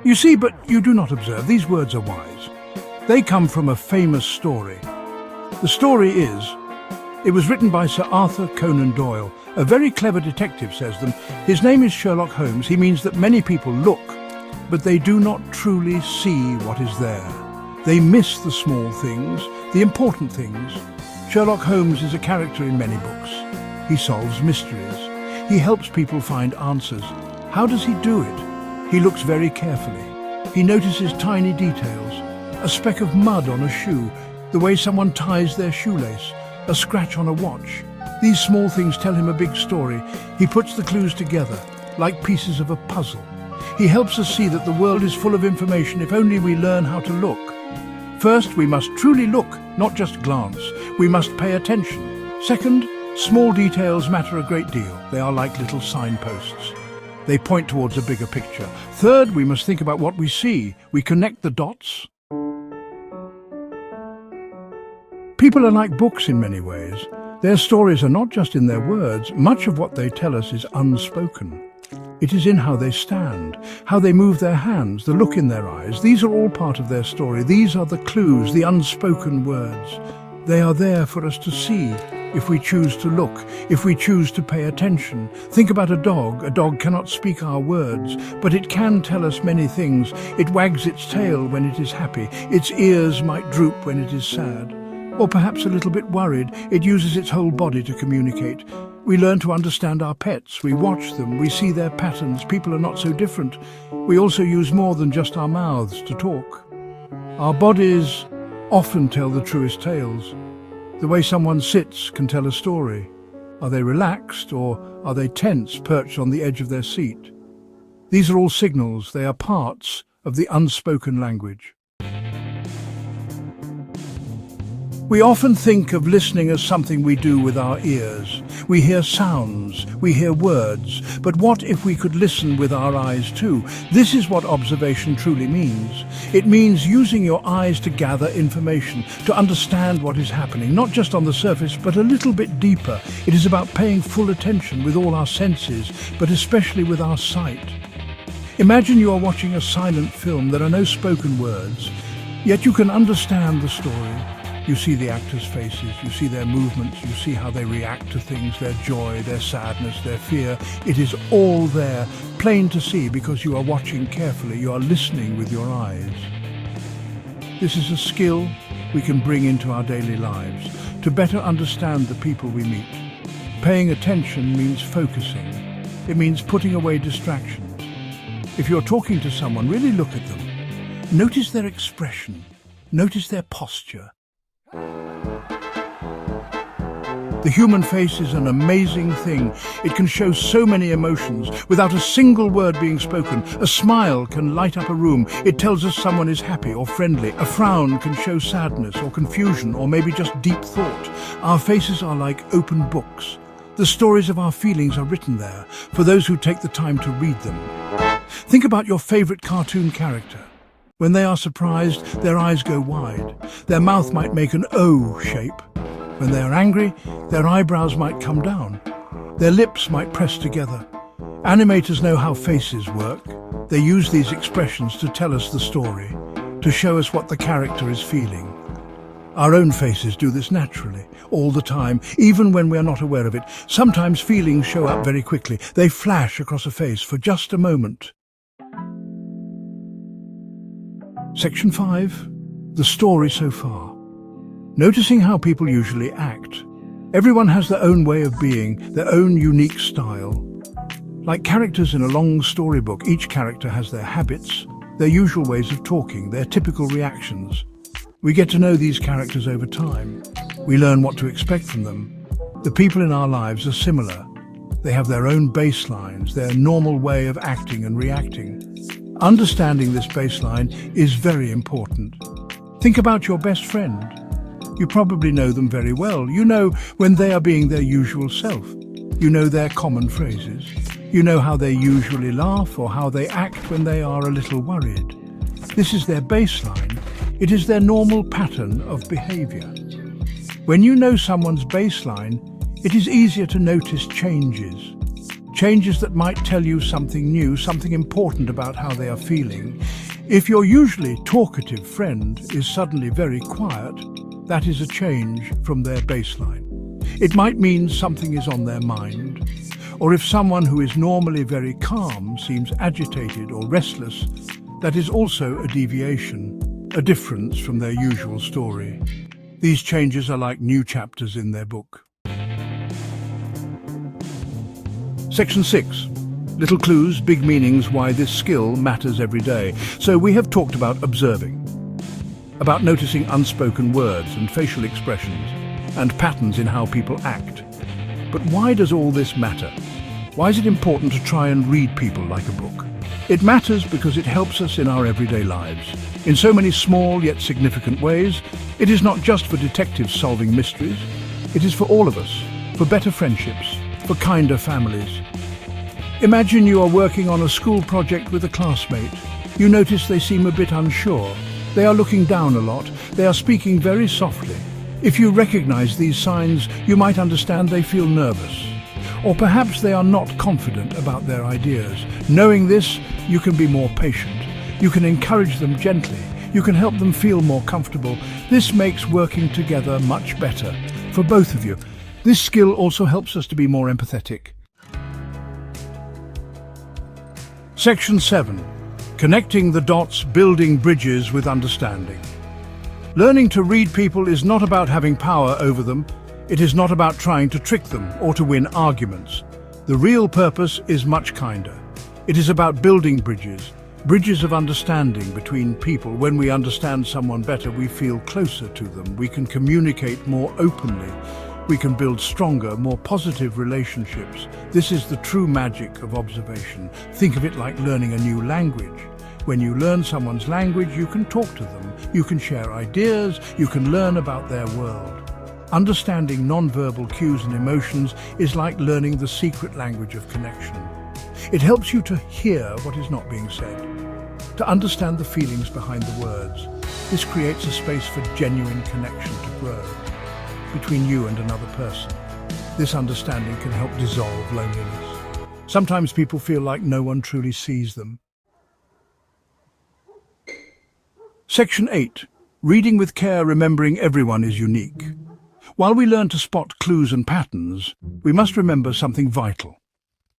You see, but you do not observe. These words are wise. They come from a famous story. The story is, it was written by Sir Arthur Conan Doyle. A very clever detective says them. His name is Sherlock Holmes. He means that many people look, but they do not truly see what is there. They miss the small things, the important things. Sherlock Holmes is a character in many books. He solves mysteries. He helps people find answers. How does he do it? He looks very carefully. He notices tiny details. A speck of mud on a shoe, the way someone ties their shoelace, a scratch on a watch. These small things tell him a big story. He puts the clues together, like pieces of a puzzle. He helps us see that the world is full of information if only we learn how to look. First, we must truly look, not just glance. We must pay attention. Second, small details matter a great deal. They are like little signposts. They point towards a bigger picture. Third, we must think about what we see. We connect the dots. People are like books in many ways. Their stories are not just in their words. Much of what they tell us is unspoken. It is in how they stand, how they move their hands, the look in their eyes. These are all part of their story. These are the clues, the unspoken words. They are there for us to see, if we choose to look, if we choose to pay attention. Think about a dog. A dog cannot speak our words, but it can tell us many things. It wags its tail when it is happy. Its ears might droop when it is sad. Or perhaps a little bit worried. It uses its whole body to communicate. We learn to understand our pets. We watch them. We see their patterns. People are not so different. We also use more than just our mouths to talk. Our bodies often tell the truest tales. The way someone sits can tell a story. Are they relaxed or are they tense, perched on the edge of their seat? These are all signals. They are parts of the unspoken language. We often think of listening as something we do with our ears. We hear sounds, we hear words, but what if we could listen with our eyes too? This is what observation truly means. It means using your eyes to gather information, to understand what is happening, not just on the surface, but a little bit deeper. It is about paying full attention with all our senses, but especially with our sight. Imagine you are watching a silent film. There are no spoken words, yet you can understand the story. You see the actors' faces, you see their movements, you see how they react to things, their joy, their sadness, their fear. It is all there, plain to see because you are watching carefully, you are listening with your eyes. This is a skill we can bring into our daily lives to better understand the people we meet. Paying attention means focusing. It means putting away distractions. If you're talking to someone, really look at them. Notice their expression. Notice their posture. The human face is an amazing thing. It can show so many emotions without a single word being spoken. A smile can light up a room. It tells us someone is happy or friendly. A frown can show sadness or confusion or maybe just deep thought. Our faces are like open books. The stories of our feelings are written there for those who take the time to read them. Think about your favorite cartoon character. When they are surprised, their eyes go wide. Their mouth might make an O shape. When they are angry, their eyebrows might come down. Their lips might press together. Animators know how faces work. They use these expressions to tell us the story, to show us what the character is feeling. Our own faces do this naturally, all the time, even when we are not aware of it. Sometimes feelings show up very quickly. They flash across a face for just a moment. Section 5. The story so far. Noticing how people usually act. Everyone has their own way of being, their own unique style. Like characters in a long storybook, each character has their habits, their usual ways of talking, their typical reactions. We get to know these characters over time. We learn what to expect from them. The people in our lives are similar. They have their own baselines, their normal way of acting and reacting. Understanding this baseline is very important. Think about your best friend. You probably know them very well. You know when they are being their usual self. You know their common phrases. You know how they usually laugh or how they act when they are a little worried. This is their baseline. It is their normal pattern of behavior. When you know someone's baseline, it is easier to notice changes. changes that might tell you something new, something important about how they are feeling. If your usually talkative friend is suddenly very quiet, that is a change from their baseline. It might mean something is on their mind. Or if someone who is normally very calm seems agitated or restless, that is also a deviation, a difference from their usual story. These changes are like new chapters in their book. Section 6. Little clues, big meanings, why this skill matters every day. So we have talked about observing, about noticing unspoken words and facial expressions, and patterns in how people act. But why does all this matter? Why is it important to try and read people like a book? It matters because it helps us in our everyday lives. In so many small yet significant ways, it is not just for detectives solving mysteries. It is for all of us, for better friendships, for kinder families. Imagine you are working on a school project with a classmate. You notice they seem a bit unsure. They are looking down a lot. They are speaking very softly. If you recognize these signs, you might understand they feel nervous. Or perhaps they are not confident about their ideas. Knowing this, you can be more patient. You can encourage them gently. You can help them feel more comfortable. This makes working together much better for both of you. This skill also helps us to be more empathetic. Section 7. Connecting the dots, building bridges with understanding. Learning to read people is not about having power over them. It is not about trying to trick them or to win arguments. The real purpose is much kinder. It is about building bridges, bridges of understanding between people. When we understand someone better, we feel closer to them. We can communicate more openly. We can build stronger, more positive relationships. This is the true magic of observation. Think of it like learning a new language. When you learn someone's language, you can talk to them, you can share ideas, you can learn about their world. Understanding non-verbal cues and emotions is like learning the secret language of connection. It helps you to hear what is not being said, to understand the feelings behind the words. This creates a space for genuine connection to grow between you and another person. This understanding can help dissolve loneliness. Sometimes people feel like no one truly sees them. Section 8. Reading with care, remembering everyone is unique. While we learn to spot clues and patterns, we must remember something vital.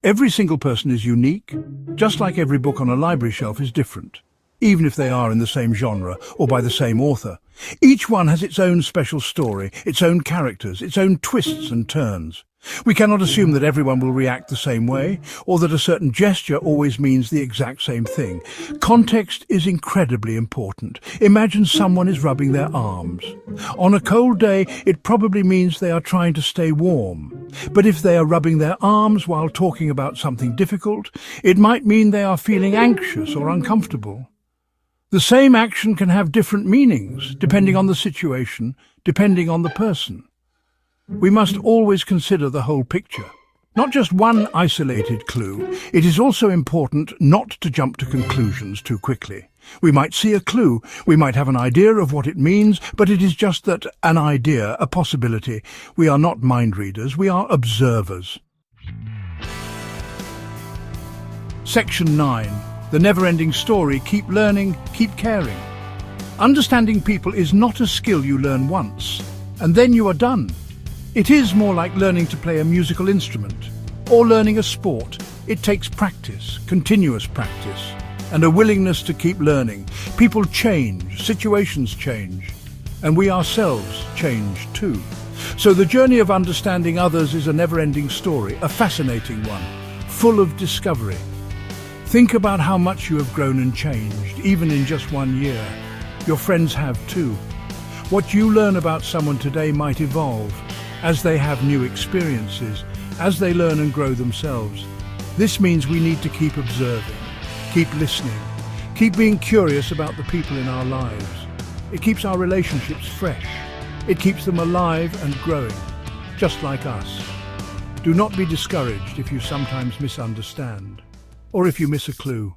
Every single person is unique, just like every book on a library shelf is different, even if they are in the same genre or by the same author. Each one has its own special story, its own characters, its own twists and turns. We cannot assume that everyone will react the same way, or that a certain gesture always means the exact same thing. Context is incredibly important. Imagine someone is rubbing their arms. On a cold day, it probably means they are trying to stay warm. But if they are rubbing their arms while talking about something difficult, it might mean they are feeling anxious or uncomfortable. The same action can have different meanings, depending on the situation, depending on the person. We must always consider the whole picture, not just one isolated clue. It is also important not to jump to conclusions too quickly. We might see a clue, we might have an idea of what it means, but it is just that, an idea, a possibility. We are not mind readers, we are observers. Section 9. The never-ending story, keep learning, keep caring. Understanding people is not a skill you learn once, and then you are done. It is more like learning to play a musical instrument, or learning a sport. It takes practice, continuous practice, and a willingness to keep learning. People change, situations change, and we ourselves change too. So the journey of understanding others is a never-ending story, a fascinating one, full of discovery. Think about how much you have grown and changed, even in just 1 year. Your friends have too. What you learn about someone today might evolve as they have new experiences, as they learn and grow themselves. This means we need to keep observing, keep listening, keep being curious about the people in our lives. It keeps our relationships fresh. It keeps them alive and growing, just like us. Do not be discouraged if you sometimes misunderstand, or if you miss a clue.